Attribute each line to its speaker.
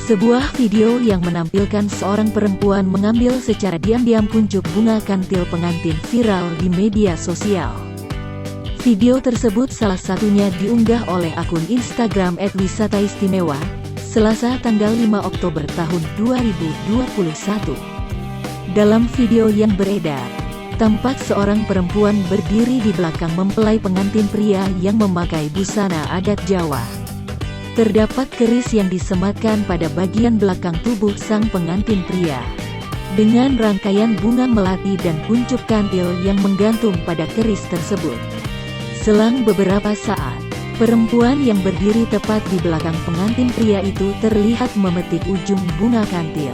Speaker 1: Sebuah video yang menampilkan seorang perempuan mengambil secara diam-diam kuncup bunga kantil pengantin viral di media sosial. Video tersebut salah satunya diunggah oleh akun Instagram @wisataistimewa, Selasa tanggal 5 Oktober tahun 2021. Dalam video yang beredar, tampak seorang perempuan berdiri di belakang mempelai pengantin pria yang memakai busana adat Jawa. Terdapat keris yang disematkan pada bagian belakang tubuh sang pengantin pria, dengan rangkaian bunga melati dan kuncup kantil yang menggantung pada keris tersebut. Selang beberapa saat, perempuan yang berdiri tepat di belakang pengantin pria itu terlihat memetik ujung bunga kantil.